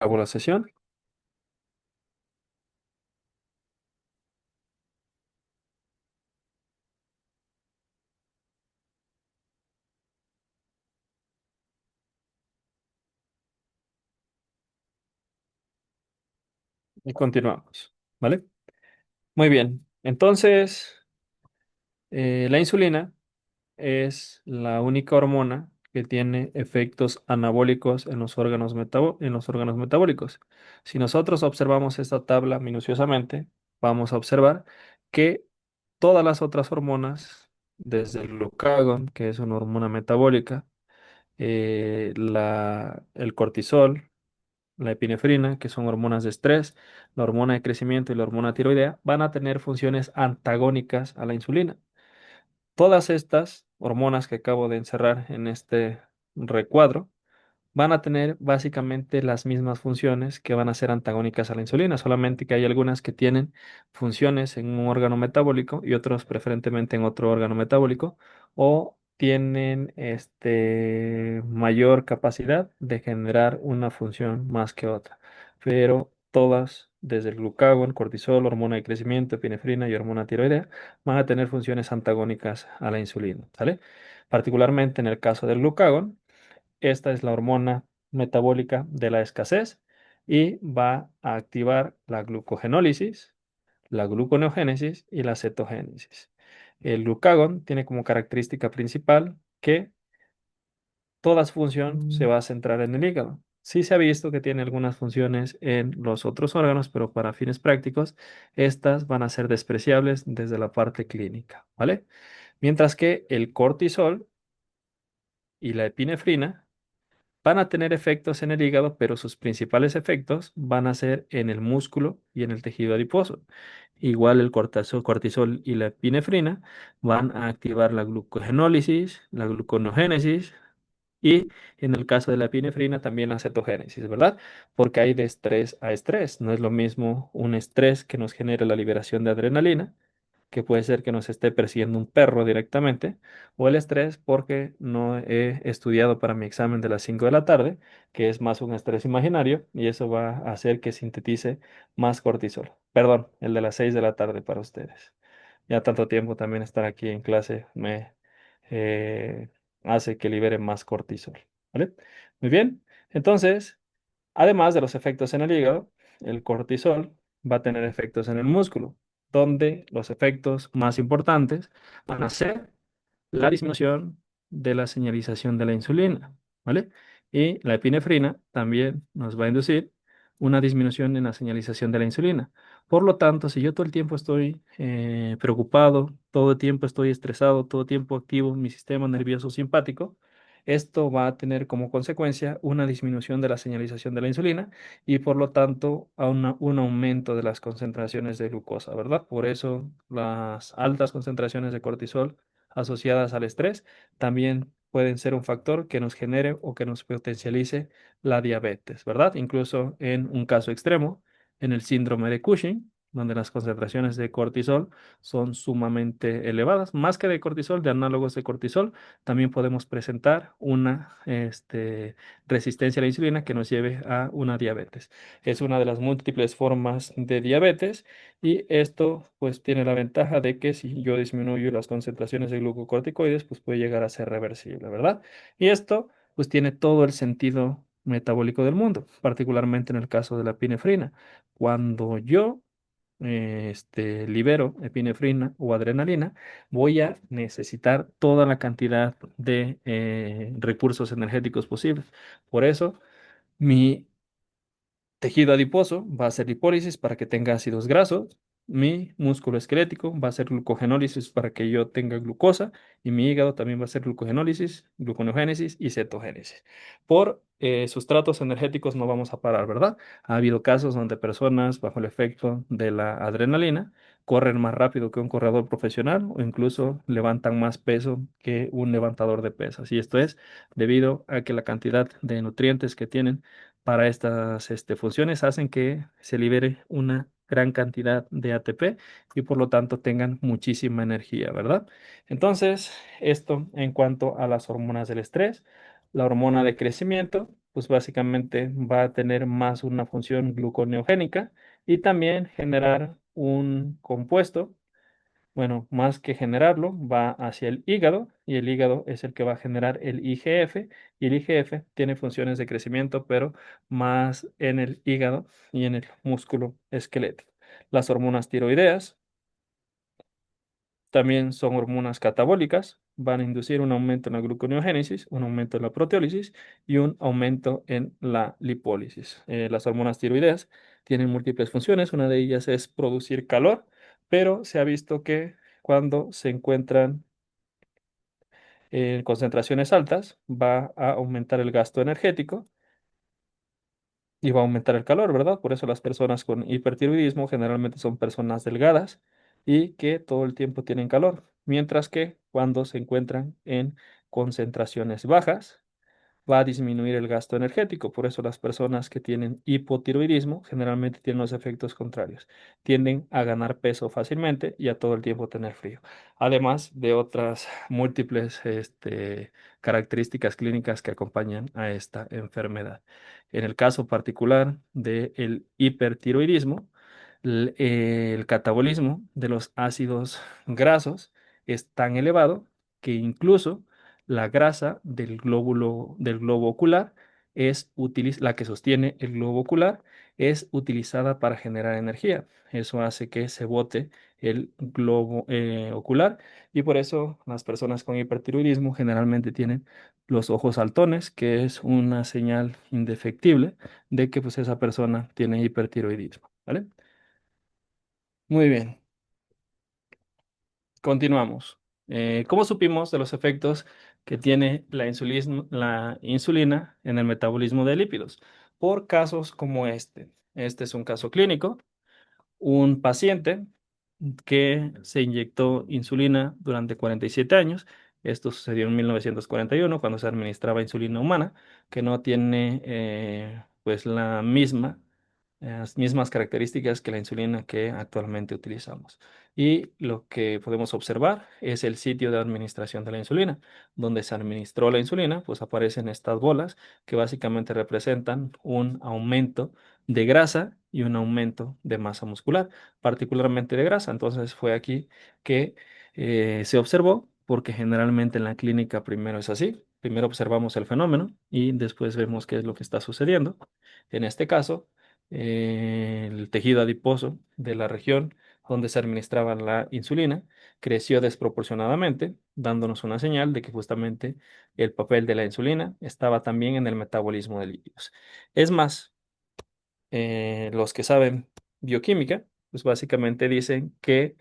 Acabo la sesión y continuamos, ¿vale? Muy bien. Entonces, la insulina es la única hormona que tiene efectos anabólicos en los órganos metabólicos. Si nosotros observamos esta tabla minuciosamente, vamos a observar que todas las otras hormonas, desde el glucagón, que es una hormona metabólica, el cortisol, la epinefrina, que son hormonas de estrés, la hormona de crecimiento y la hormona tiroidea, van a tener funciones antagónicas a la insulina. Todas estas hormonas que acabo de encerrar en este recuadro van a tener básicamente las mismas funciones que van a ser antagónicas a la insulina, solamente que hay algunas que tienen funciones en un órgano metabólico y otros preferentemente en otro órgano metabólico, o tienen mayor capacidad de generar una función más que otra. Pero todas, desde el glucagón, cortisol, hormona de crecimiento, epinefrina y hormona tiroidea, van a tener funciones antagónicas a la insulina, ¿sale? Particularmente en el caso del glucagón, esta es la hormona metabólica de la escasez y va a activar la glucogenólisis, la gluconeogénesis y la cetogénesis. El glucagón tiene como característica principal que toda su función se va a centrar en el hígado. Sí se ha visto que tiene algunas funciones en los otros órganos, pero para fines prácticos, estas van a ser despreciables desde la parte clínica, ¿vale? Mientras que el cortisol y la epinefrina van a tener efectos en el hígado, pero sus principales efectos van a ser en el músculo y en el tejido adiposo. Igual el cortisol y la epinefrina van a activar la glucogenólisis, la gluconeogénesis y en el caso de la epinefrina también la cetogénesis, ¿verdad? Porque hay de estrés a estrés. No es lo mismo un estrés que nos genera la liberación de adrenalina, que puede ser que nos esté persiguiendo un perro directamente, o el estrés porque no he estudiado para mi examen de las 5 de la tarde, que es más un estrés imaginario, y eso va a hacer que sintetice más cortisol. Perdón, el de las 6 de la tarde para ustedes. Ya tanto tiempo también estar aquí en clase me eh, hace que libere más cortisol, ¿vale? Muy bien, entonces, además de los efectos en el hígado, el cortisol va a tener efectos en el músculo, donde los efectos más importantes van a ser la disminución de la señalización de la insulina, ¿vale? Y la epinefrina también nos va a inducir una disminución en la señalización de la insulina. Por lo tanto, si yo todo el tiempo estoy preocupado, todo el tiempo estoy estresado, todo el tiempo activo mi sistema nervioso simpático, esto va a tener como consecuencia una disminución de la señalización de la insulina y por lo tanto a un aumento de las concentraciones de glucosa, ¿verdad? Por eso las altas concentraciones de cortisol asociadas al estrés también pueden ser un factor que nos genere o que nos potencialice la diabetes, ¿verdad? Incluso en un caso extremo, en el síndrome de Cushing, donde las concentraciones de cortisol son sumamente elevadas, más que de cortisol, de análogos de cortisol, también podemos presentar una resistencia a la insulina que nos lleve a una diabetes. Es una de las múltiples formas de diabetes y esto pues tiene la ventaja de que si yo disminuyo las concentraciones de glucocorticoides, pues puede llegar a ser reversible, ¿verdad? Y esto pues tiene todo el sentido metabólico del mundo, particularmente en el caso de la epinefrina. Cuando yo libero epinefrina o adrenalina, voy a necesitar toda la cantidad de recursos energéticos posibles. Por eso, mi tejido adiposo va a hacer lipólisis para que tenga ácidos grasos. Mi músculo esquelético va a hacer glucogenólisis para que yo tenga glucosa. Y mi hígado también va a hacer glucogenólisis, gluconeogénesis y cetogénesis. Por sustratos energéticos no vamos a parar, ¿verdad? Ha habido casos donde personas bajo el efecto de la adrenalina corren más rápido que un corredor profesional o incluso levantan más peso que un levantador de pesas. Y esto es debido a que la cantidad de nutrientes que tienen para estas funciones hacen que se libere una gran cantidad de ATP y por lo tanto tengan muchísima energía, ¿verdad? Entonces, esto en cuanto a las hormonas del estrés, la hormona de crecimiento, pues básicamente va a tener más una función gluconeogénica y también generar un compuesto. Bueno, más que generarlo, va hacia el hígado y el hígado es el que va a generar el IGF y el IGF tiene funciones de crecimiento, pero más en el hígado y en el músculo esquelético. Las hormonas tiroideas también son hormonas catabólicas, van a inducir un aumento en la gluconeogénesis, un aumento en la proteólisis y un aumento en la lipólisis. Las hormonas tiroideas tienen múltiples funciones, una de ellas es producir calor, pero se ha visto que cuando se encuentran en concentraciones altas va a aumentar el gasto energético y va a aumentar el calor, ¿verdad? Por eso las personas con hipertiroidismo generalmente son personas delgadas y que todo el tiempo tienen calor, mientras que cuando se encuentran en concentraciones bajas, va a disminuir el gasto energético. Por eso las personas que tienen hipotiroidismo generalmente tienen los efectos contrarios. Tienden a ganar peso fácilmente y a todo el tiempo tener frío. Además de otras múltiples características clínicas que acompañan a esta enfermedad. En el caso particular del hipertiroidismo, el catabolismo de los ácidos grasos es tan elevado que incluso la grasa del globo ocular la que sostiene el globo ocular es utilizada para generar energía. Eso hace que se bote el globo ocular y por eso las personas con hipertiroidismo generalmente tienen los ojos saltones, que es una señal indefectible de que pues esa persona tiene hipertiroidismo, ¿vale? Muy bien, continuamos. ¿Cómo supimos de los efectos que tiene la insulina en el metabolismo de lípidos? Por casos como este. Este es un caso clínico. Un paciente que se inyectó insulina durante 47 años. Esto sucedió en 1941 cuando se administraba insulina humana, que no tiene pues las mismas características que la insulina que actualmente utilizamos. Y lo que podemos observar es el sitio de administración de la insulina. Donde se administró la insulina, pues aparecen estas bolas que básicamente representan un aumento de grasa y un aumento de masa muscular, particularmente de grasa. Entonces fue aquí que se observó, porque generalmente en la clínica primero es así. Primero observamos el fenómeno y después vemos qué es lo que está sucediendo. En este caso, el tejido adiposo de la región donde se administraba la insulina creció desproporcionadamente, dándonos una señal de que justamente el papel de la insulina estaba también en el metabolismo de lípidos. Es más, los que saben bioquímica, pues básicamente dicen que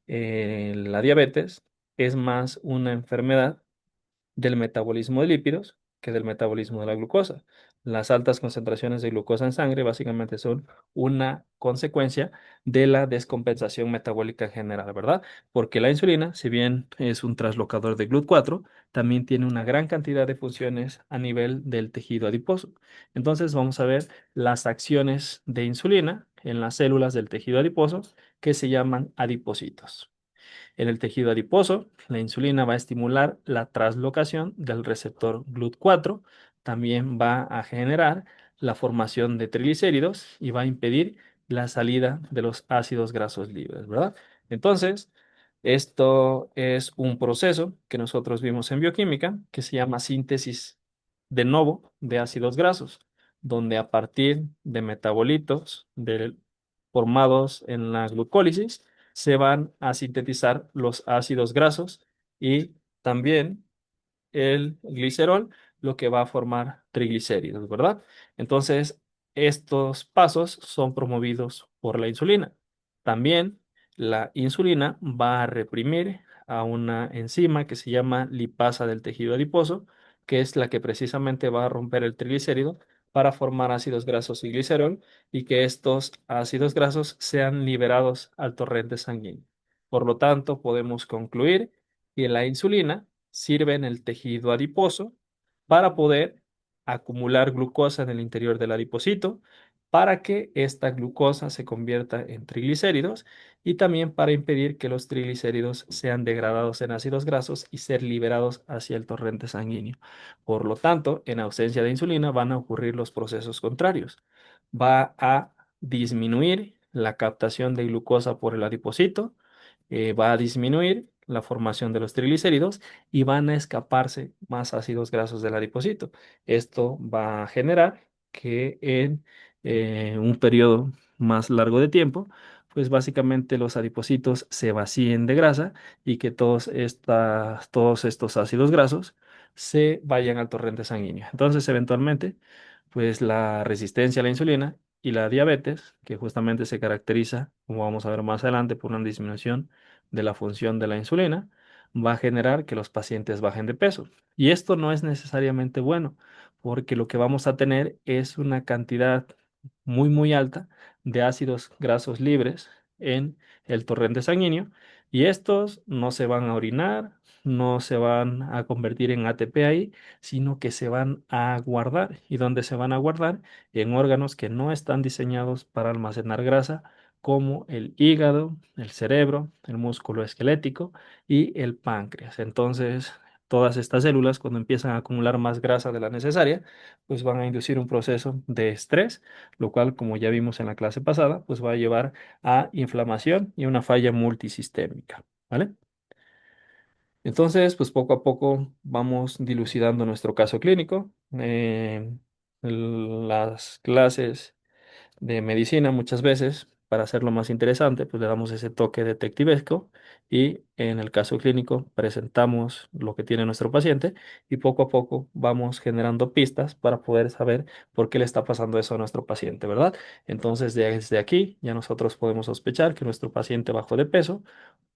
la diabetes es más una enfermedad del metabolismo de lípidos que del metabolismo de la glucosa. Las altas concentraciones de glucosa en sangre básicamente son una consecuencia de la descompensación metabólica en general, ¿verdad? Porque la insulina, si bien es un translocador de GLUT4, también tiene una gran cantidad de funciones a nivel del tejido adiposo. Entonces vamos a ver las acciones de insulina en las células del tejido adiposo que se llaman adipocitos. En el tejido adiposo, la insulina va a estimular la translocación del receptor GLUT4, también va a generar la formación de triglicéridos y va a impedir la salida de los ácidos grasos libres, ¿verdad? Entonces, esto es un proceso que nosotros vimos en bioquímica que se llama síntesis de novo de ácidos grasos, donde a partir de metabolitos formados en la glucólisis, se van a sintetizar los ácidos grasos y también el glicerol, lo que va a formar triglicéridos, ¿verdad? Entonces, estos pasos son promovidos por la insulina. También la insulina va a reprimir a una enzima que se llama lipasa del tejido adiposo, que es la que precisamente va a romper el triglicérido para formar ácidos grasos y glicerol y que estos ácidos grasos sean liberados al torrente sanguíneo. Por lo tanto, podemos concluir que la insulina sirve en el tejido adiposo para poder acumular glucosa en el interior del adipocito, para que esta glucosa se convierta en triglicéridos y también para impedir que los triglicéridos sean degradados en ácidos grasos y ser liberados hacia el torrente sanguíneo. Por lo tanto, en ausencia de insulina van a ocurrir los procesos contrarios. Va a disminuir la captación de glucosa por el adipocito, va a disminuir la formación de los triglicéridos y van a escaparse más ácidos grasos del adipocito. Esto va a generar que en un periodo más largo de tiempo, pues básicamente los adipocitos se vacíen de grasa y que todos estos ácidos grasos se vayan al torrente sanguíneo. Entonces, eventualmente, pues la resistencia a la insulina y la diabetes, que justamente se caracteriza, como vamos a ver más adelante, por una disminución de la función de la insulina, va a generar que los pacientes bajen de peso. Y esto no es necesariamente bueno, porque lo que vamos a tener es una cantidad muy alta de ácidos grasos libres en el torrente sanguíneo y estos no se van a orinar, no se van a convertir en ATP ahí, sino que se van a guardar. ¿Y dónde se van a guardar? En órganos que no están diseñados para almacenar grasa, como el hígado, el cerebro, el músculo esquelético y el páncreas. Entonces, todas estas células, cuando empiezan a acumular más grasa de la necesaria, pues van a inducir un proceso de estrés, lo cual, como ya vimos en la clase pasada, pues va a llevar a inflamación y una falla multisistémica, ¿vale? Entonces, pues poco a poco vamos dilucidando nuestro caso clínico. Las clases de medicina muchas veces, para hacerlo más interesante, pues le damos ese toque detectivesco y en el caso clínico presentamos lo que tiene nuestro paciente y poco a poco vamos generando pistas para poder saber por qué le está pasando eso a nuestro paciente, ¿verdad? Entonces, desde aquí ya nosotros podemos sospechar que nuestro paciente bajó de peso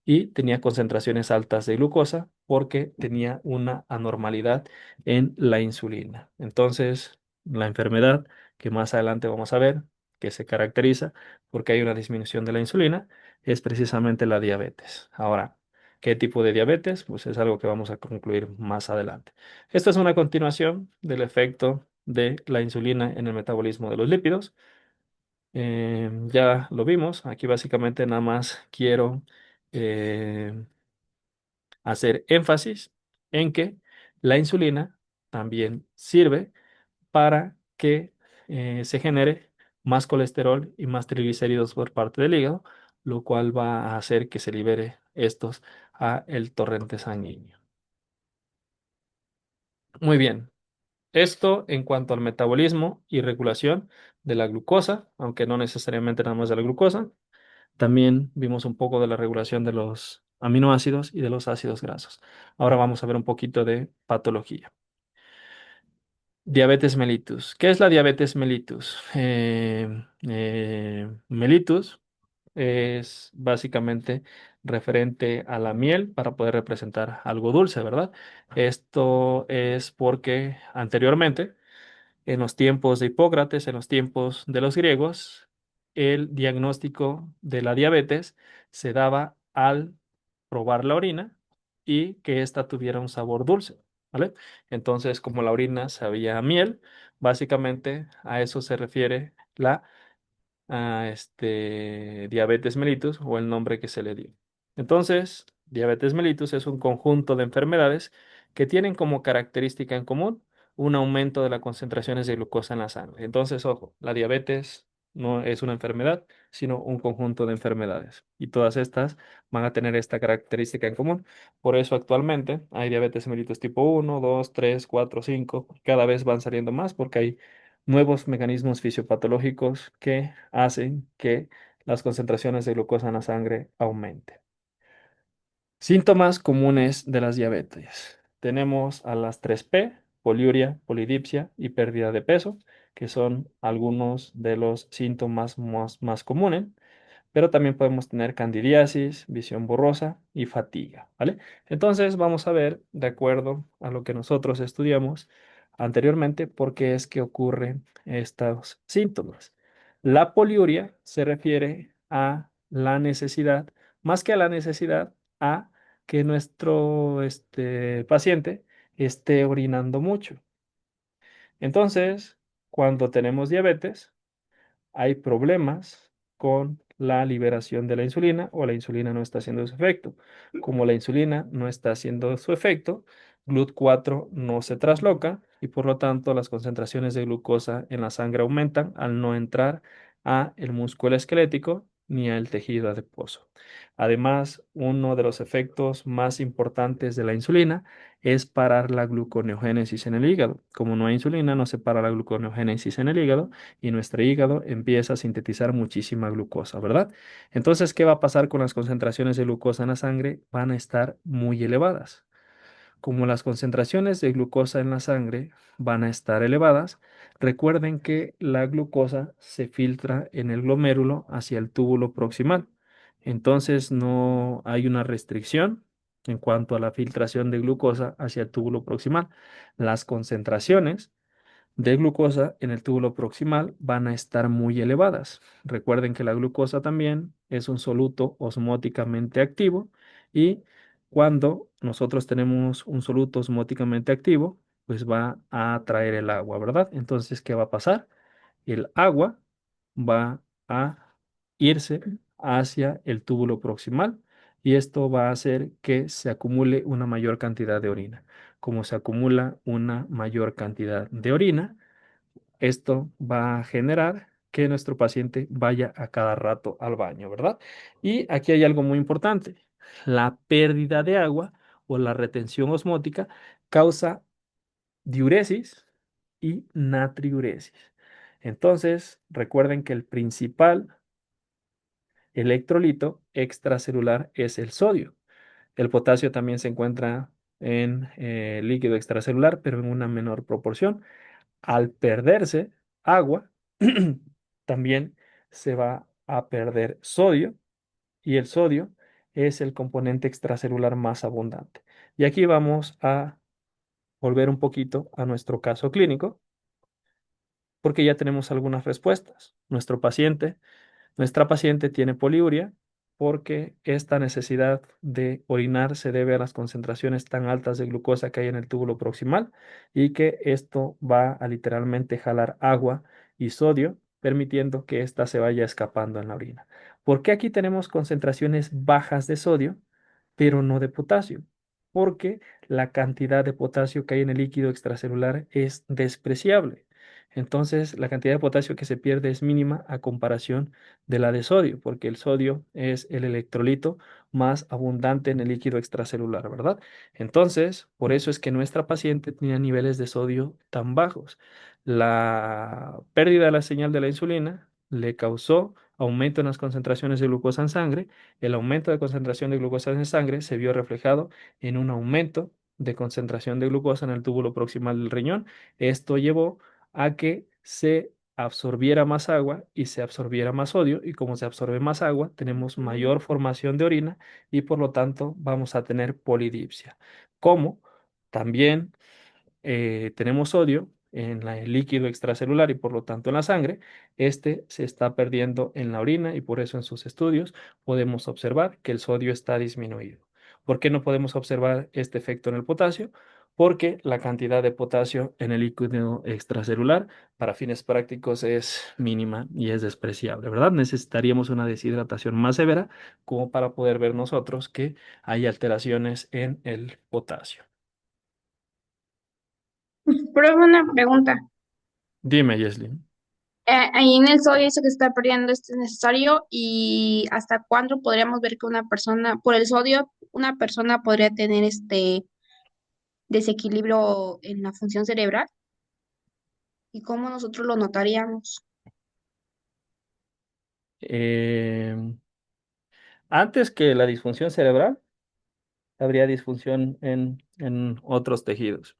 y tenía concentraciones altas de glucosa porque tenía una anormalidad en la insulina. Entonces, la enfermedad que más adelante vamos a ver, que se caracteriza porque hay una disminución de la insulina, es precisamente la diabetes. Ahora, ¿qué tipo de diabetes? Pues es algo que vamos a concluir más adelante. Esto es una continuación del efecto de la insulina en el metabolismo de los lípidos. Ya lo vimos, aquí básicamente nada más quiero eh, hacer énfasis en que la insulina también sirve para que se genere más colesterol y más triglicéridos por parte del hígado, lo cual va a hacer que se libere estos a el torrente sanguíneo. Muy bien. Esto en cuanto al metabolismo y regulación de la glucosa, aunque no necesariamente nada más de la glucosa. También vimos un poco de la regulación de los aminoácidos y de los ácidos grasos. Ahora vamos a ver un poquito de patología. Diabetes mellitus. ¿Qué es la diabetes mellitus? Mellitus es básicamente referente a la miel para poder representar algo dulce, ¿verdad? Esto es porque anteriormente en los tiempos de Hipócrates, en los tiempos de los griegos, el diagnóstico de la diabetes se daba al probar la orina y que ésta tuviera un sabor dulce, ¿vale? Entonces, como la orina sabía a miel, básicamente a eso se refiere a diabetes mellitus o el nombre que se le dio. Entonces, diabetes mellitus es un conjunto de enfermedades que tienen como característica en común un aumento de las concentraciones de glucosa en la sangre. Entonces, ojo, la diabetes no es una enfermedad, sino un conjunto de enfermedades. Y todas estas van a tener esta característica en común. Por eso actualmente hay diabetes mellitus tipo 1, 2, 3, 4, 5. Cada vez van saliendo más porque hay nuevos mecanismos fisiopatológicos que hacen que las concentraciones de glucosa en la sangre aumenten. Síntomas comunes de las diabetes. Tenemos a las 3P, poliuria, polidipsia y pérdida de peso, que son algunos de los síntomas más comunes, pero también podemos tener candidiasis, visión borrosa y fatiga, ¿vale? Entonces vamos a ver, de acuerdo a lo que nosotros estudiamos anteriormente, por qué es que ocurren estos síntomas. La poliuria se refiere a la necesidad, más que a la necesidad, a que nuestro paciente esté orinando mucho. Entonces, cuando tenemos diabetes, hay problemas con la liberación de la insulina o la insulina no está haciendo su efecto. Como la insulina no está haciendo su efecto, GLUT4 no se trasloca y por lo tanto las concentraciones de glucosa en la sangre aumentan al no entrar a el músculo esquelético ni al tejido adiposo. Además, uno de los efectos más importantes de la insulina es parar la gluconeogénesis en el hígado. Como no hay insulina, no se para la gluconeogénesis en el hígado y nuestro hígado empieza a sintetizar muchísima glucosa, ¿verdad? Entonces, ¿qué va a pasar con las concentraciones de glucosa en la sangre? Van a estar muy elevadas. Como las concentraciones de glucosa en la sangre van a estar elevadas, recuerden que la glucosa se filtra en el glomérulo hacia el túbulo proximal. Entonces no hay una restricción en cuanto a la filtración de glucosa hacia el túbulo proximal. Las concentraciones de glucosa en el túbulo proximal van a estar muy elevadas. Recuerden que la glucosa también es un soluto osmóticamente activo y cuando nosotros tenemos un soluto osmóticamente activo, pues va a atraer el agua, ¿verdad? Entonces, ¿qué va a pasar? El agua va a irse hacia el túbulo proximal y esto va a hacer que se acumule una mayor cantidad de orina. Como se acumula una mayor cantidad de orina, esto va a generar que nuestro paciente vaya a cada rato al baño, ¿verdad? Y aquí hay algo muy importante. La pérdida de agua o la retención osmótica causa diuresis y natriuresis. Entonces, recuerden que el principal electrolito extracelular es el sodio. El potasio también se encuentra en líquido extracelular, pero en una menor proporción. Al perderse agua, también se va a perder sodio y el sodio es el componente extracelular más abundante. Y aquí vamos a volver un poquito a nuestro caso clínico porque ya tenemos algunas respuestas. Nuestra paciente tiene poliuria porque esta necesidad de orinar se debe a las concentraciones tan altas de glucosa que hay en el túbulo proximal y que esto va a literalmente jalar agua y sodio, permitiendo que ésta se vaya escapando en la orina. ¿Por qué aquí tenemos concentraciones bajas de sodio, pero no de potasio? Porque la cantidad de potasio que hay en el líquido extracelular es despreciable. Entonces, la cantidad de potasio que se pierde es mínima a comparación de la de sodio, porque el sodio es el electrolito más abundante en el líquido extracelular, ¿verdad? Entonces, por eso es que nuestra paciente tenía niveles de sodio tan bajos. La pérdida de la señal de la insulina le causó aumento en las concentraciones de glucosa en sangre. El aumento de concentración de glucosa en sangre se vio reflejado en un aumento de concentración de glucosa en el túbulo proximal del riñón. Esto llevó a que se absorbiera más agua y se absorbiera más sodio y como se absorbe más agua tenemos mayor formación de orina y por lo tanto vamos a tener polidipsia. Como también tenemos sodio en el líquido extracelular y por lo tanto en la sangre, este se está perdiendo en la orina y por eso en sus estudios podemos observar que el sodio está disminuido. ¿Por qué no podemos observar este efecto en el potasio? Porque la cantidad de potasio en el líquido extracelular para fines prácticos es mínima y es despreciable, ¿verdad? Necesitaríamos una deshidratación más severa como para poder ver nosotros que hay alteraciones en el potasio. Pero una pregunta. Dime, Yeslin. Ahí en el sodio eso que se está perdiendo es necesario y hasta cuándo podríamos ver que una persona, por el sodio, una persona podría tener este desequilibrio en la función cerebral y cómo nosotros lo notaríamos. Eh, Antes que la disfunción cerebral, habría disfunción en otros tejidos.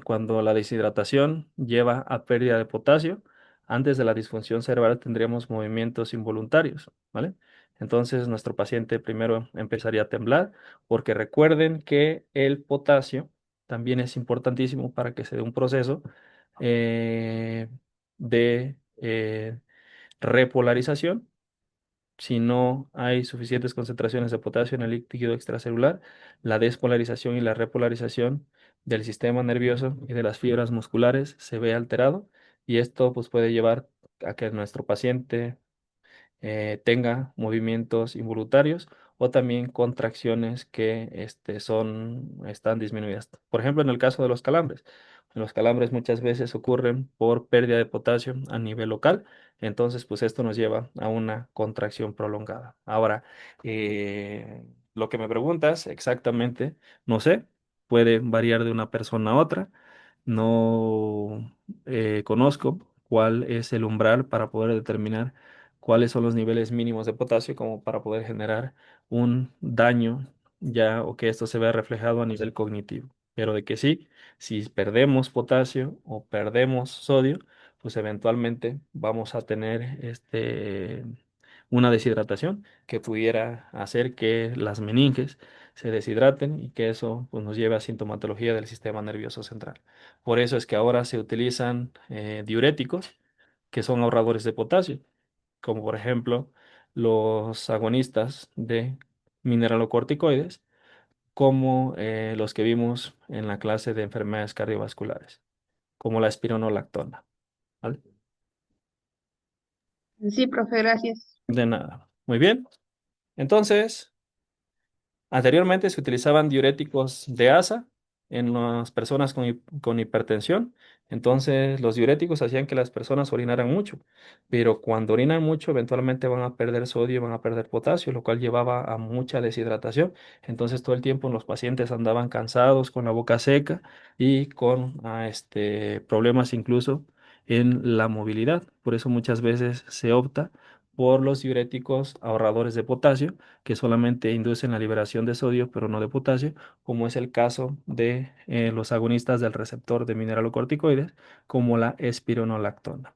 Cuando la deshidratación lleva a pérdida de potasio, antes de la disfunción cerebral tendríamos movimientos involuntarios, ¿vale? Entonces nuestro paciente primero empezaría a temblar, porque recuerden que el potasio también es importantísimo para que se dé un proceso de repolarización. Si no hay suficientes concentraciones de potasio en el líquido extracelular, la despolarización y la repolarización del sistema nervioso y de las fibras musculares se ve alterado y esto pues puede llevar a que nuestro paciente tenga movimientos involuntarios o también contracciones que están disminuidas. Por ejemplo, en el caso de los calambres. Los calambres muchas veces ocurren por pérdida de potasio a nivel local, entonces pues esto nos lleva a una contracción prolongada. Ahora, lo que me preguntas exactamente, no sé, puede variar de una persona a otra. No conozco cuál es el umbral para poder determinar cuáles son los niveles mínimos de potasio como para poder generar un daño ya o que esto se vea reflejado a nivel cognitivo. Pero de que sí, si perdemos potasio o perdemos sodio, pues eventualmente vamos a tener una deshidratación que pudiera hacer que las meninges se deshidraten y que eso pues, nos lleve a sintomatología del sistema nervioso central. Por eso es que ahora se utilizan diuréticos que son ahorradores de potasio, como por ejemplo los agonistas de mineralocorticoides, como los que vimos en la clase de enfermedades cardiovasculares, como la espironolactona. ¿Vale? Sí, profe, gracias. De nada. Muy bien. Entonces, anteriormente se utilizaban diuréticos de asa en las personas con hipertensión. Entonces, los diuréticos hacían que las personas orinaran mucho, pero cuando orinan mucho, eventualmente van a perder sodio y van a perder potasio, lo cual llevaba a mucha deshidratación. Entonces, todo el tiempo los pacientes andaban cansados, con la boca seca y con problemas incluso en la movilidad. Por eso muchas veces se opta por los diuréticos ahorradores de potasio que solamente inducen la liberación de sodio, pero no de potasio, como es el caso de los agonistas del receptor de mineralocorticoides, como la espironolactona.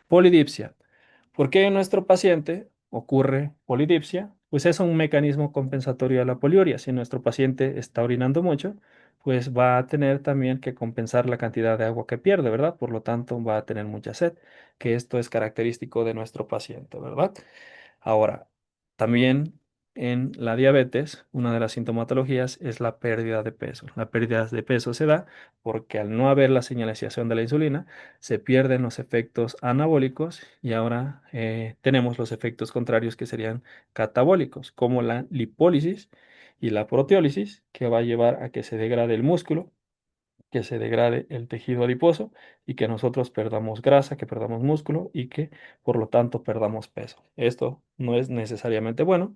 Polidipsia. ¿Por qué en nuestro paciente ocurre polidipsia? Pues es un mecanismo compensatorio de la poliuria. Si nuestro paciente está orinando mucho, pues va a tener también que compensar la cantidad de agua que pierde, ¿verdad? Por lo tanto, va a tener mucha sed, que esto es característico de nuestro paciente, ¿verdad? Ahora, también en la diabetes, una de las sintomatologías es la pérdida de peso. La pérdida de peso se da porque al no haber la señalización de la insulina, se pierden los efectos anabólicos y ahora tenemos los efectos contrarios que serían catabólicos, como la lipólisis y la proteólisis, que va a llevar a que se degrade el músculo, que se degrade el tejido adiposo y que nosotros perdamos grasa, que perdamos músculo y que por lo tanto perdamos peso. Esto no es necesariamente bueno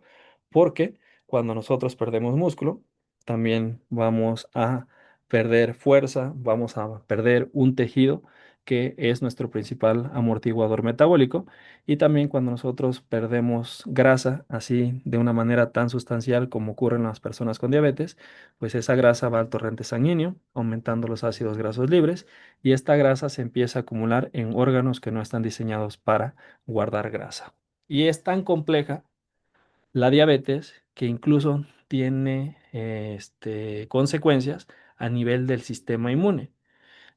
porque cuando nosotros perdemos músculo, también vamos a perder fuerza, vamos a perder un tejido que es nuestro principal amortiguador metabólico y también cuando nosotros perdemos grasa así de una manera tan sustancial como ocurre en las personas con diabetes, pues esa grasa va al torrente sanguíneo, aumentando los ácidos grasos libres, y esta grasa se empieza a acumular en órganos que no están diseñados para guardar grasa. Y es tan compleja la diabetes que incluso tiene consecuencias a nivel del sistema inmune.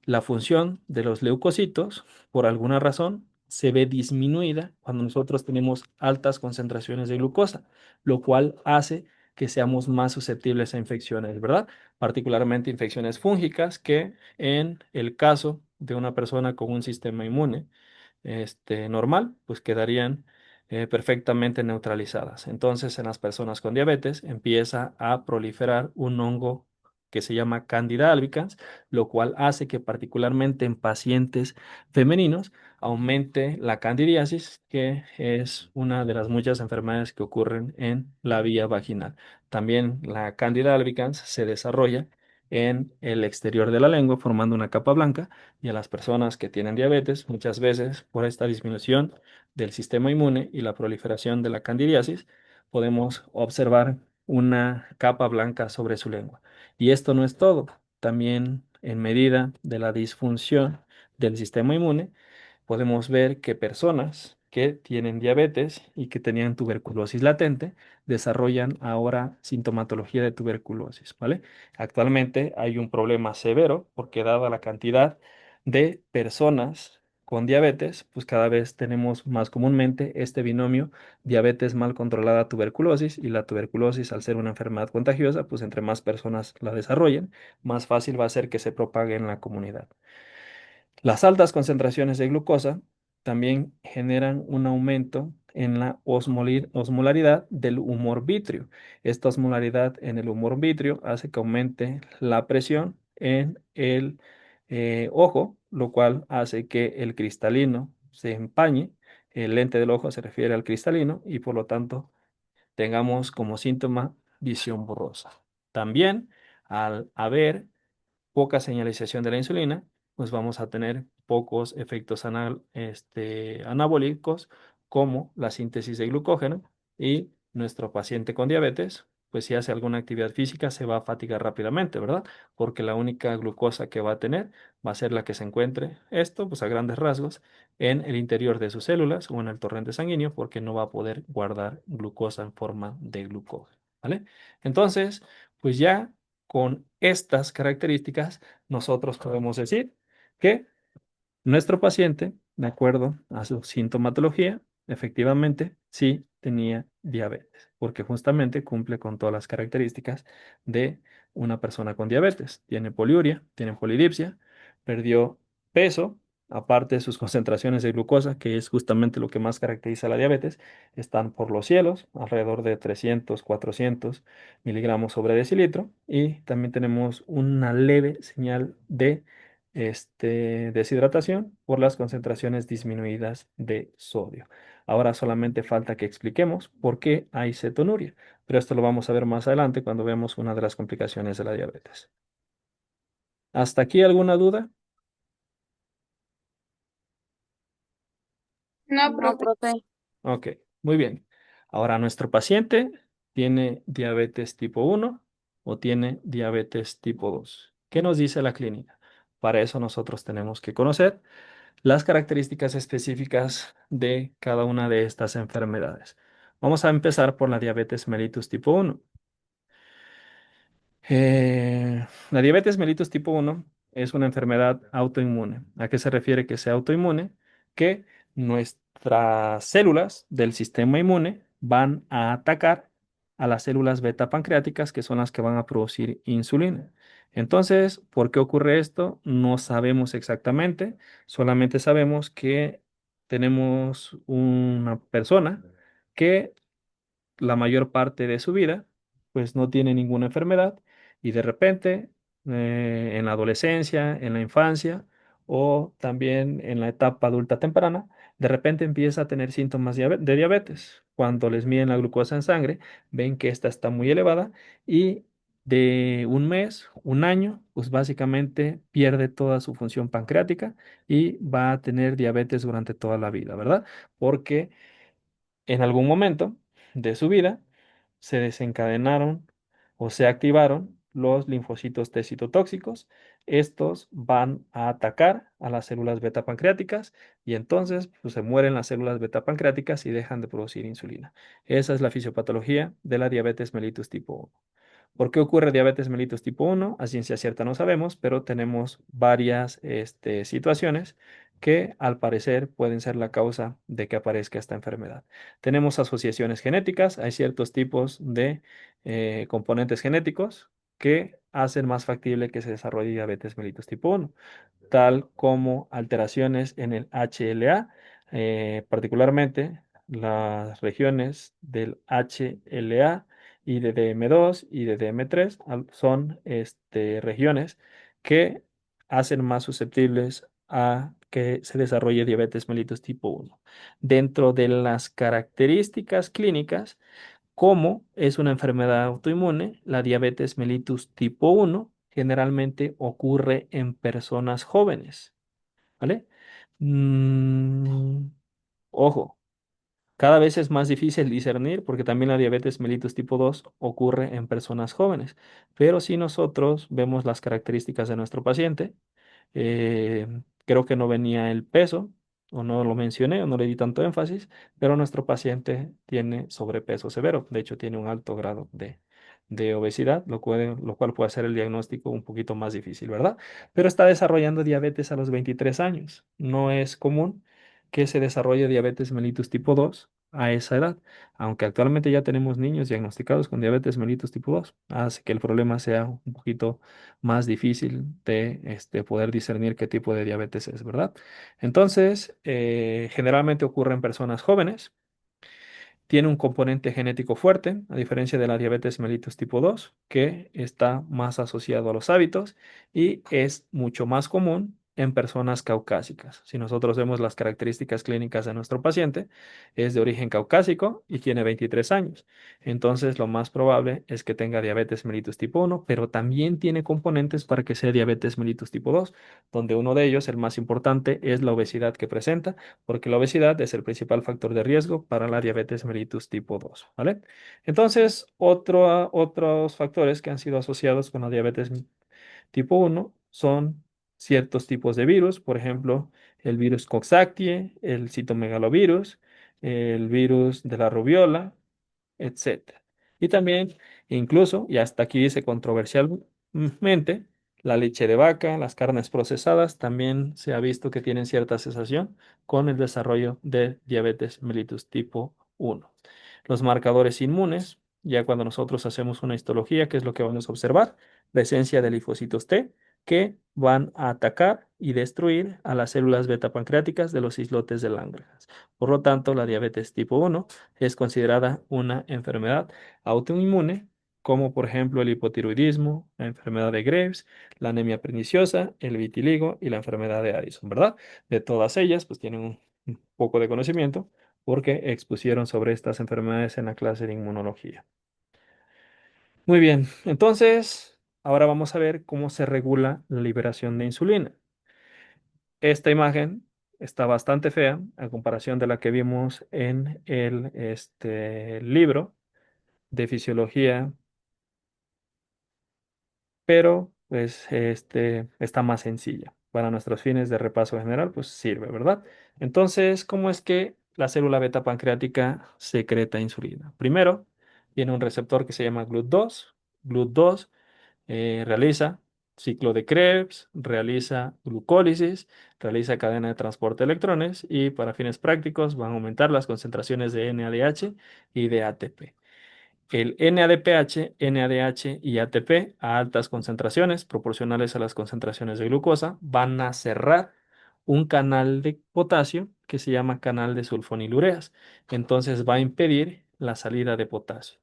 La función de los leucocitos, por alguna razón, se ve disminuida cuando nosotros tenemos altas concentraciones de glucosa, lo cual hace que seamos más susceptibles a infecciones, ¿verdad? Particularmente infecciones fúngicas que en el caso de una persona con un sistema inmune normal, pues quedarían perfectamente neutralizadas. Entonces, en las personas con diabetes empieza a proliferar un hongo que se llama Candida albicans, lo cual hace que particularmente en pacientes femeninos aumente la candidiasis, que es una de las muchas enfermedades que ocurren en la vía vaginal. También la Candida albicans se desarrolla en el exterior de la lengua formando una capa blanca y a las personas que tienen diabetes, muchas veces por esta disminución del sistema inmune y la proliferación de la candidiasis, podemos observar una capa blanca sobre su lengua. Y esto no es todo. También en medida de la disfunción del sistema inmune, podemos ver que personas que tienen diabetes y que tenían tuberculosis latente desarrollan ahora sintomatología de tuberculosis, ¿vale? Actualmente hay un problema severo porque dada la cantidad de personas con diabetes, pues cada vez tenemos más comúnmente este binomio diabetes mal controlada tuberculosis y la tuberculosis al ser una enfermedad contagiosa, pues entre más personas la desarrollen, más fácil va a ser que se propague en la comunidad. Las altas concentraciones de glucosa también generan un aumento en la osmolaridad del humor vítreo. Esta osmolaridad en el humor vítreo hace que aumente la presión en el ojo, lo cual hace que el cristalino se empañe. El lente del ojo se refiere al cristalino y por lo tanto tengamos como síntoma visión borrosa. También al haber poca señalización de la insulina, pues vamos a tener pocos efectos anabólicos como la síntesis de glucógeno y nuestro paciente con diabetes, pues si hace alguna actividad física se va a fatigar rápidamente, ¿verdad? Porque la única glucosa que va a tener va a ser la que se encuentre, esto pues a grandes rasgos, en el interior de sus células o en el torrente sanguíneo porque no va a poder guardar glucosa en forma de glucógeno, ¿vale? Entonces, pues ya con estas características, nosotros podemos decir que nuestro paciente, de acuerdo a su sintomatología, efectivamente sí tenía diabetes, porque justamente cumple con todas las características de una persona con diabetes. Tiene poliuria, tiene polidipsia, perdió peso, aparte de sus concentraciones de glucosa, que es justamente lo que más caracteriza la diabetes, están por los cielos, alrededor de 300, 400 miligramos sobre decilitro, y también tenemos una leve señal de deshidratación por las concentraciones disminuidas de sodio. Ahora solamente falta que expliquemos por qué hay cetonuria, pero esto lo vamos a ver más adelante cuando veamos una de las complicaciones de la diabetes. ¿Hasta aquí alguna duda? No, No, profe. profe. Ok, muy bien. Ahora nuestro paciente tiene diabetes tipo uno o tiene diabetes tipo 2. ¿Qué nos dice la clínica? Para eso nosotros tenemos que conocer las características específicas de cada una de estas enfermedades. Vamos a empezar por la diabetes mellitus tipo uno. La diabetes mellitus tipo uno es una enfermedad autoinmune. ¿A qué se refiere que sea autoinmune? Que nuestras células del sistema inmune van a atacar a las células beta pancreáticas, que son las que van a producir insulina. Entonces, ¿por qué ocurre esto? No sabemos exactamente, solamente sabemos que tenemos una persona que la mayor parte de su vida, pues no tiene ninguna enfermedad y de repente en la adolescencia, en la infancia o también en la etapa adulta temprana, de repente empieza a tener síntomas de diabetes. Cuando les miden la glucosa en sangre, ven que esta está muy elevada y de un mes, un año, pues básicamente pierde toda su función pancreática y va a tener diabetes durante toda la vida, ¿verdad? Porque en algún momento de su vida se desencadenaron o se activaron los linfocitos T citotóxicos. Estos van a atacar a las células beta pancreáticas y entonces pues, se mueren las células beta pancreáticas y dejan de producir insulina. Esa es la fisiopatología de la diabetes mellitus tipo 1. ¿Por qué ocurre diabetes mellitus tipo uno? A ciencia cierta no sabemos, pero tenemos varias situaciones que al parecer pueden ser la causa de que aparezca esta enfermedad. Tenemos asociaciones genéticas, hay ciertos tipos de componentes genéticos que hacen más factible que se desarrolle diabetes mellitus tipo uno, tal como alteraciones en el HLA, particularmente las regiones del HLA y de DM2 y de DM3 son regiones que hacen más susceptibles a que se desarrolle diabetes mellitus tipo uno. Dentro de las características clínicas, como es una enfermedad autoinmune, la diabetes mellitus tipo uno generalmente ocurre en personas jóvenes, ¿vale? Mm, ojo, cada vez es más difícil discernir porque también la diabetes mellitus tipo 2 ocurre en personas jóvenes. Pero si nosotros vemos las características de nuestro paciente, creo que no venía el peso, o no lo mencioné, o no le di tanto énfasis, pero nuestro paciente tiene sobrepeso severo. De hecho, tiene un alto grado de obesidad, lo cual puede hacer el diagnóstico un poquito más difícil, ¿verdad? Pero está desarrollando diabetes a los 23 años. No es común que se desarrolle diabetes mellitus tipo 2 a esa edad, aunque actualmente ya tenemos niños diagnosticados con diabetes mellitus tipo 2, hace que el problema sea un poquito más difícil de poder discernir qué tipo de diabetes es, ¿verdad? Entonces, generalmente ocurre en personas jóvenes Tiene un componente genético fuerte, a diferencia de la diabetes mellitus tipo 2, que está más asociado a los hábitos y es mucho más común en personas caucásicas. Si nosotros vemos las características clínicas de nuestro paciente, es de origen caucásico y tiene 23 años. Entonces, lo más probable es que tenga diabetes mellitus tipo 1, pero también tiene componentes para que sea diabetes mellitus tipo 2, donde uno de ellos, el más importante, es la obesidad que presenta, porque la obesidad es el principal factor de riesgo para la diabetes mellitus tipo 2, ¿vale? Entonces, otros factores que han sido asociados con la diabetes tipo 1 son ciertos tipos de virus, por ejemplo, el virus Coxsackie, el citomegalovirus, el virus de la rubiola, etcétera. Y también, incluso, y hasta aquí dice controversialmente, la leche de vaca, las carnes procesadas, también se ha visto que tienen cierta asociación con el desarrollo de diabetes mellitus tipo 1. Los marcadores inmunes, ya cuando nosotros hacemos una histología, ¿qué es lo que vamos a observar? Presencia de linfocitos T que van a atacar y destruir a las células beta pancreáticas de los islotes de Langerhans. Por lo tanto, la diabetes tipo 1 es considerada una enfermedad autoinmune, como por ejemplo el hipotiroidismo, la enfermedad de Graves, la anemia perniciosa, el vitiligo y la enfermedad de Addison, ¿verdad? De todas ellas, pues tienen un poco de conocimiento porque expusieron sobre estas enfermedades en la clase de inmunología. Muy bien, entonces ahora vamos a ver cómo se regula la liberación de insulina. Esta imagen está bastante fea a comparación de la que vimos en el libro de fisiología, pero pues está más sencilla. Para nuestros fines de repaso general, pues sirve, ¿verdad? Entonces, ¿cómo es que la célula beta pancreática secreta insulina? Primero, tiene un receptor que se llama GLUT2. GLUT2 realiza ciclo de Krebs, realiza glucólisis, realiza cadena de transporte de electrones y para fines prácticos van a aumentar las concentraciones de NADH y de ATP. El NADPH, NADH y ATP a altas concentraciones, proporcionales a las concentraciones de glucosa, van a cerrar un canal de potasio que se llama canal de sulfonilureas. Entonces va a impedir la salida de potasio.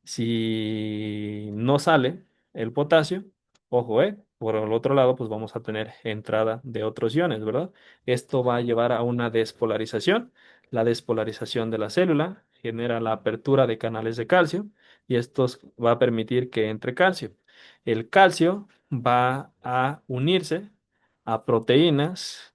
Si no sale el potasio, ojo, por el otro lado, pues vamos a tener entrada de otros iones, ¿verdad? Esto va a llevar a una despolarización. La despolarización de la célula genera la apertura de canales de calcio y esto va a permitir que entre calcio. El calcio va a unirse a proteínas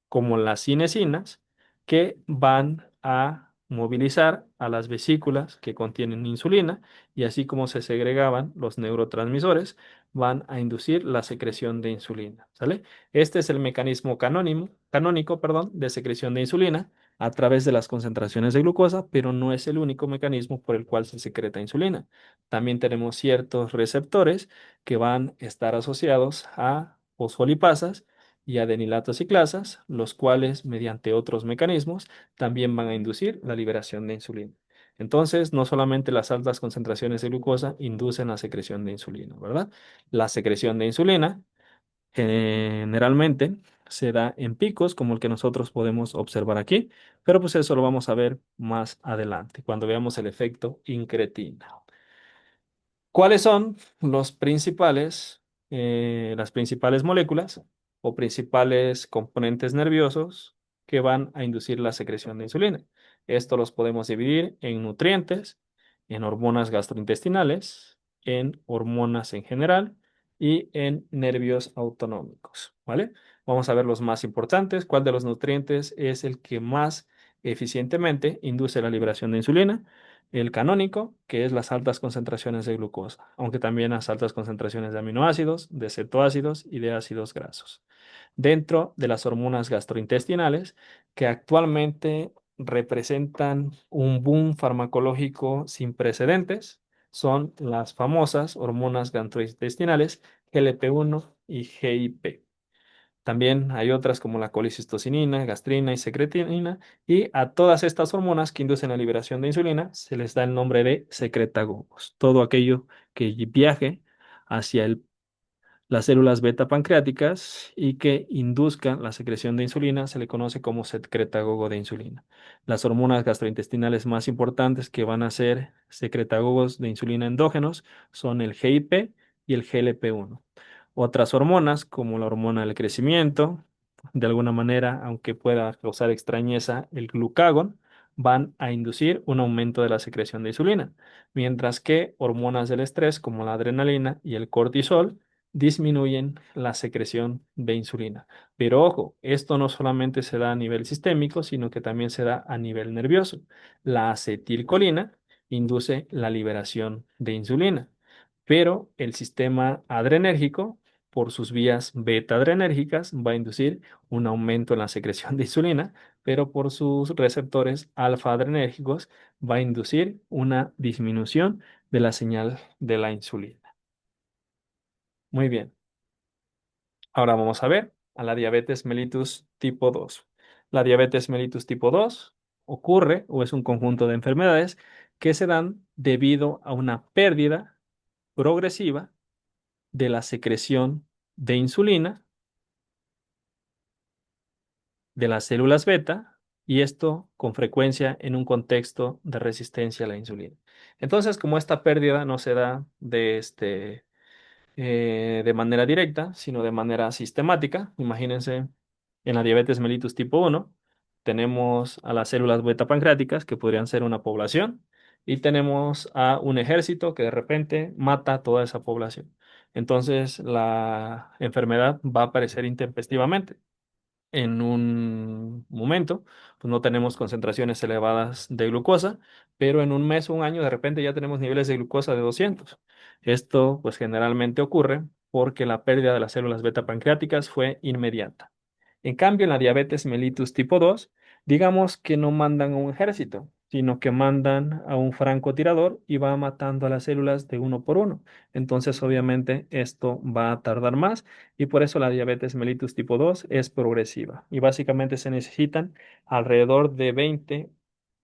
como las cinesinas que van a movilizar a las vesículas que contienen insulina y así como se segregaban los neurotransmisores, van a inducir la secreción de insulina, ¿sale? Este es el mecanismo canónico, perdón, de secreción de insulina a través de las concentraciones de glucosa, pero no es el único mecanismo por el cual se secreta insulina. También tenemos ciertos receptores que van a estar asociados a fosfolipasas y adenilato ciclasas, los cuales, mediante otros mecanismos, también van a inducir la liberación de insulina. Entonces, no solamente las altas concentraciones de glucosa inducen la secreción de insulina, ¿verdad? La secreción de insulina generalmente se da en picos como el que nosotros podemos observar aquí, pero pues eso lo vamos a ver más adelante, cuando veamos el efecto incretina. ¿Cuáles son las principales moléculas o principales componentes nerviosos que van a inducir la secreción de insulina? Esto los podemos dividir en nutrientes, en hormonas gastrointestinales, en hormonas en general y en nervios autonómicos, ¿vale? Vamos a ver los más importantes. ¿Cuál de los nutrientes es el que más eficientemente induce la liberación de insulina? El canónico, que es las altas concentraciones de glucosa, aunque también las altas concentraciones de aminoácidos, de cetoácidos y de ácidos grasos. Dentro de las hormonas gastrointestinales, que actualmente representan un boom farmacológico sin precedentes, son las famosas hormonas gastrointestinales GLP-1 y GIP. También hay otras como la colicistocinina, gastrina y secretina, y a todas estas hormonas que inducen la liberación de insulina se les da el nombre de secretagogos. Todo aquello que viaje hacia las células beta pancreáticas y que induzca la secreción de insulina se le conoce como secretagogo de insulina. Las hormonas gastrointestinales más importantes que van a ser secretagogos de insulina endógenos son el GIP y el GLP-1. Otras hormonas, como la hormona del crecimiento, de alguna manera, aunque pueda causar extrañeza, el glucagón, van a inducir un aumento de la secreción de insulina, mientras que hormonas del estrés, como la adrenalina y el cortisol, disminuyen la secreción de insulina. Pero ojo, esto no solamente se da a nivel sistémico, sino que también se da a nivel nervioso. La acetilcolina induce la liberación de insulina, pero el sistema adrenérgico, por sus vías beta-adrenérgicas, va a inducir un aumento en la secreción de insulina, pero por sus receptores alfa-adrenérgicos va a inducir una disminución de la señal de la insulina. Muy bien. Ahora vamos a ver a la diabetes mellitus tipo 2. La diabetes mellitus tipo 2 ocurre o es un conjunto de enfermedades que se dan debido a una pérdida progresiva de la secreción de insulina de las células beta y esto con frecuencia en un contexto de resistencia a la insulina. Entonces, como esta pérdida no se da de manera directa, sino de manera sistemática. Imagínense, en la diabetes mellitus tipo 1, tenemos a las células beta pancreáticas, que podrían ser una población, y tenemos a un ejército que de repente mata a toda esa población. Entonces, la enfermedad va a aparecer intempestivamente en un momento, pues no tenemos concentraciones elevadas de glucosa, pero en un mes o un año de repente ya tenemos niveles de glucosa de 200. Esto pues generalmente ocurre porque la pérdida de las células beta pancreáticas fue inmediata. En cambio, en la diabetes mellitus tipo 2, digamos que no mandan a un ejército, sino que mandan a un francotirador y va matando a las células de uno por uno. Entonces, obviamente, esto va a tardar más y por eso la diabetes mellitus tipo 2 es progresiva. Y básicamente se necesitan alrededor de 20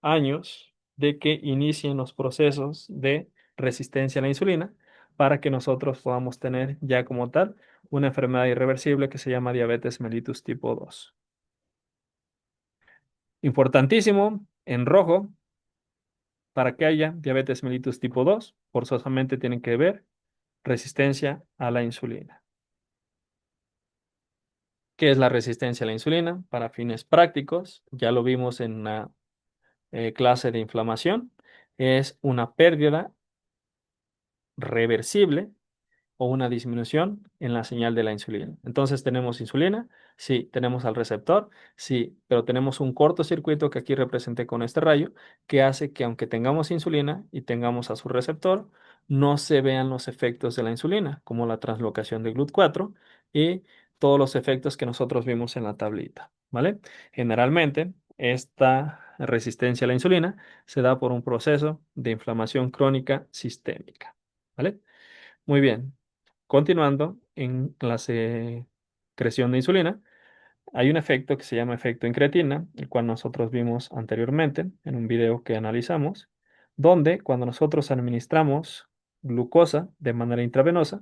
años de que inicien los procesos de resistencia a la insulina para que nosotros podamos tener ya como tal una enfermedad irreversible que se llama diabetes mellitus tipo 2. Importantísimo, en rojo, para que haya diabetes mellitus tipo 2, forzosamente tienen que ver resistencia a la insulina. ¿Qué es la resistencia a la insulina? Para fines prácticos, ya lo vimos en una clase de inflamación, es una pérdida reversible o una disminución en la señal de la insulina. Entonces, ¿tenemos insulina? Sí. ¿Tenemos al receptor? Sí, pero tenemos un cortocircuito que aquí representé con este rayo, que hace que aunque tengamos insulina y tengamos a su receptor, no se vean los efectos de la insulina, como la translocación de GLUT4 y todos los efectos que nosotros vimos en la tablita, ¿vale? Generalmente, esta resistencia a la insulina se da por un proceso de inflamación crónica sistémica, ¿vale? Muy bien. Continuando en la secreción de insulina, hay un efecto que se llama efecto incretina, el cual nosotros vimos anteriormente en un video que analizamos, donde cuando nosotros administramos glucosa de manera intravenosa,